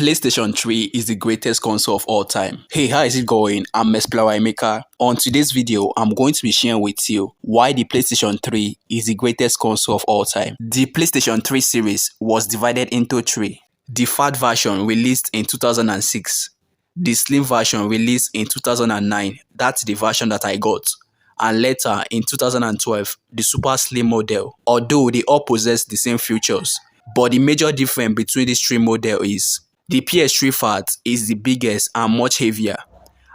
PlayStation 3 is the greatest console of all time. Hey, how is it going? I'm Maker. On today's video, I'm going to be sharing with you why the PlayStation 3 is the greatest console of all time. The PlayStation 3 series was divided into three. The fat version released in 2006. The slim version released in 2009. That's the version that I got. And later in 2012, the super slim model. Although they all possess the same features. But the major difference between these three models is the PS3 Fat is the biggest and much heavier,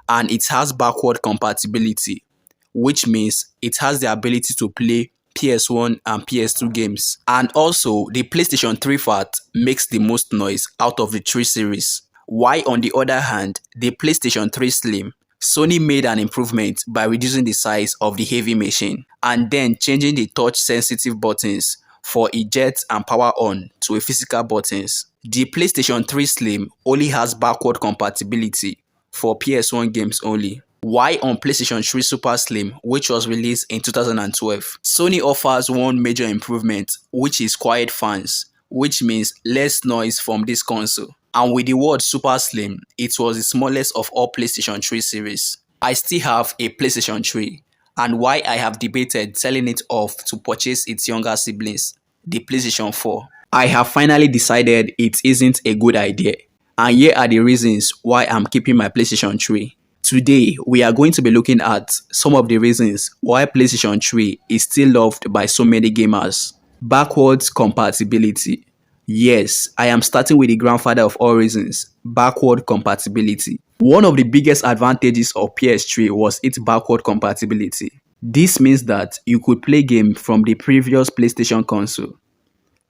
and it has backward compatibility, which means it has the ability to play PS1 and PS2 games. And also, the PlayStation 3 Fat makes the most noise out of the three series. While on the other hand, the PlayStation 3 Slim, Sony made an improvement by reducing the size of the heavy machine and then changing the touch-sensitive buttons for eject and power on to a physical buttons. The PlayStation 3 Slim only has backward compatibility for PS1 games only. While on PlayStation 3 Super Slim, which was released in 2012, Sony offers one major improvement, which is quiet fans, which means less noise from this console. And with the word Super Slim, it was the smallest of all PlayStation 3 series. I still have a PlayStation 3. And why I have debated selling it off to purchase its younger siblings, the PlayStation 4. I have finally decided it isn't a good idea, and here are the reasons why I'm keeping my PlayStation 3. Today, we are going to be looking at some of the reasons why PlayStation 3 is still loved by so many gamers. Backwards compatibility. Yes, I am starting with the grandfather of all reasons, backward compatibility. One of the biggest advantages of PS3 was its backward compatibility. This means that you could play games from the previous PlayStation console,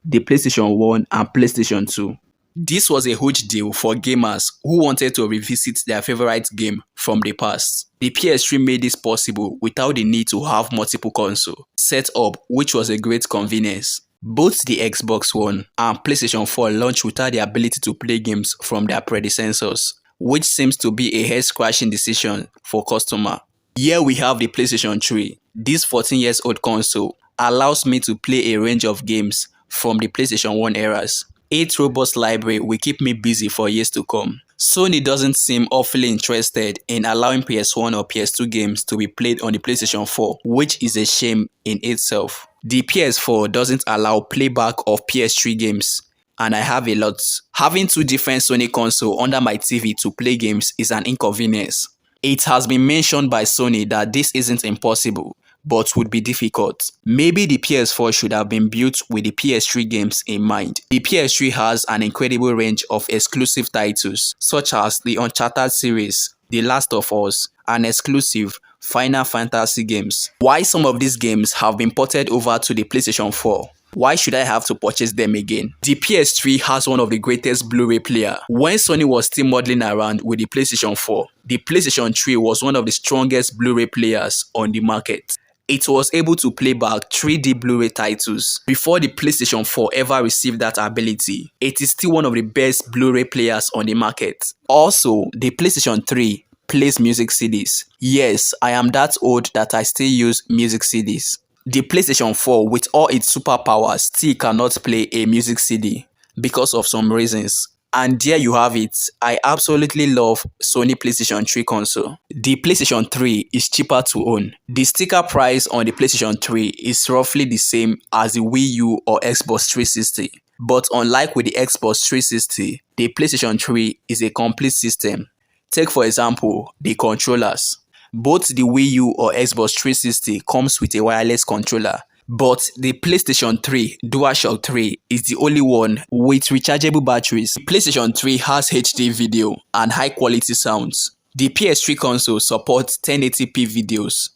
the PlayStation 1 and PlayStation 2. This was a huge deal for gamers who wanted to revisit their favorite game from the past. The PS3 made this possible without the need to have multiple consoles set up, which was a great convenience. Both the Xbox One and PlayStation 4 launched without the ability to play games from their predecessors, which seems to be a head-scratching decision for customers. Here we have the PlayStation 3. This 14-year-old console allows me to play a range of games from the PlayStation 1 eras. Its robust library will keep me busy for years to come. Sony doesn't seem awfully interested in allowing PS1 or PS2 games to be played on the PlayStation 4, which is a shame in itself. The PS4 doesn't allow playback of PS3 games, and I have a lot. Having two different Sony consoles under my TV to play games is an inconvenience. It has been mentioned by Sony that this isn't impossible, but would be difficult. Maybe the PS4 should have been built with the PS3 games in mind. The PS3 has an incredible range of exclusive titles, such as the Uncharted series, The Last of Us, and exclusive Final Fantasy games. Why some of these games have been ported over to the PlayStation 4? Why should I have to purchase them again? The PS3 has one of the greatest Blu-ray players. When Sony was still modeling around with the PlayStation 4, the PlayStation 3 was one of the strongest Blu-ray players on the market. It was able to play back 3D Blu-ray titles. Before the PlayStation 4 ever received that ability, it is still one of the best Blu-ray players on the market. Also, the PlayStation 3 plays music CDs. Yes, I am that old that I still use music CDs. The PlayStation 4 with all its superpowers still cannot play a music CD because of some reasons. And there you have it. I absolutely love Sony PlayStation 3 console. The PlayStation 3 is cheaper to own. The sticker price on the PlayStation 3 is roughly the same as the Wii U or Xbox 360. But unlike with the Xbox 360, the PlayStation 3 is a complete system. Take for example, the controllers. Both the Wii U or Xbox 360 comes with a wireless controller. But the PlayStation 3 DualShock 3 is the only one with rechargeable batteries. The PlayStation 3 has HD video and high quality sounds. The PS3 console supports 1080p videos,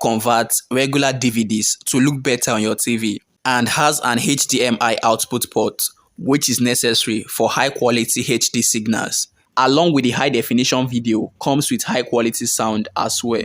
converts regular DVDs to look better on your TV, and has an HDMI output port, which is necessary for high quality HD signals. Along with the high definition video comes with high quality sound as well.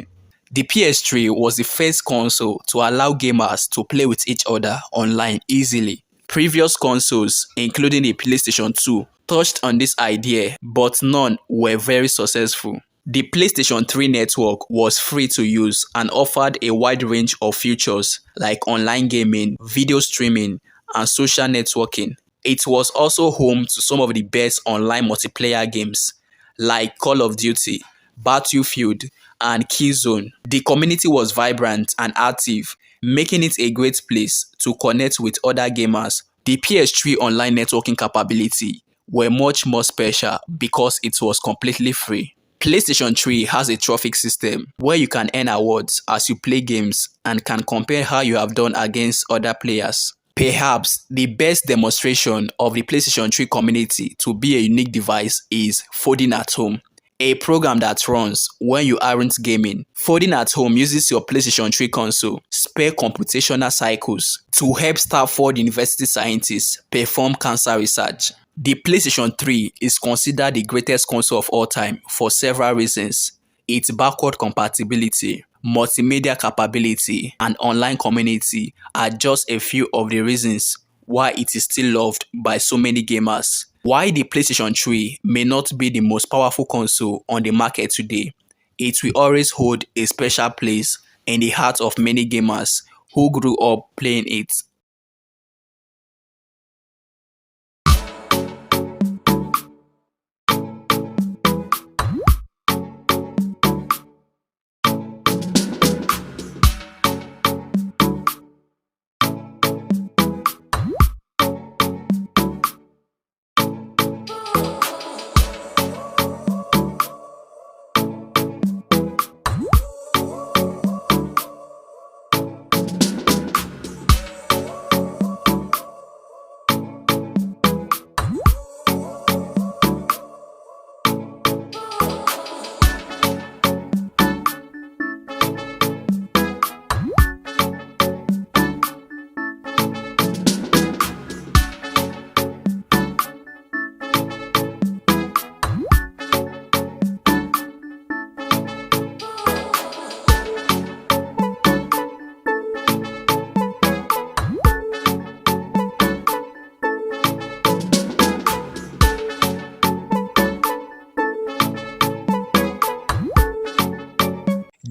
The PS3 was the first console to allow gamers to play with each other online easily. Previous consoles, including the PlayStation 2, touched on this idea, but none were very successful. The PlayStation 3 network was free to use and offered a wide range of features like online gaming, video streaming, and social networking. It was also home to some of the best online multiplayer games like Call of Duty, Battlefield, and Killzone. The community was vibrant and active, making it a great place to connect with other gamers. The PS3 online networking capability were much more special because it was completely free. PlayStation 3 has a trophy system where you can earn awards as you play games and can compare how you have done against other players. Perhaps the best demonstration of the PlayStation 3 community to be a unique device is Folding at Home, a program that runs when you aren't gaming. Folding at Home uses your PlayStation 3 console, spare computational cycles to help Stanford University scientists perform cancer research. The PlayStation 3 is considered the greatest console of all time for several reasons. Its backward compatibility, multimedia capability, and online community are just a few of the reasons why it is still loved by so many gamers. While the PlayStation 3 may not be the most powerful console on the market today, it will always hold a special place in the heart of many gamers who grew up playing it.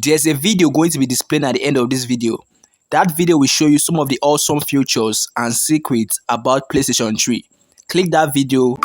There's a video going to be displayed at the end of this video. That video will show you some of the awesome features and secrets about PlayStation 3. Click that video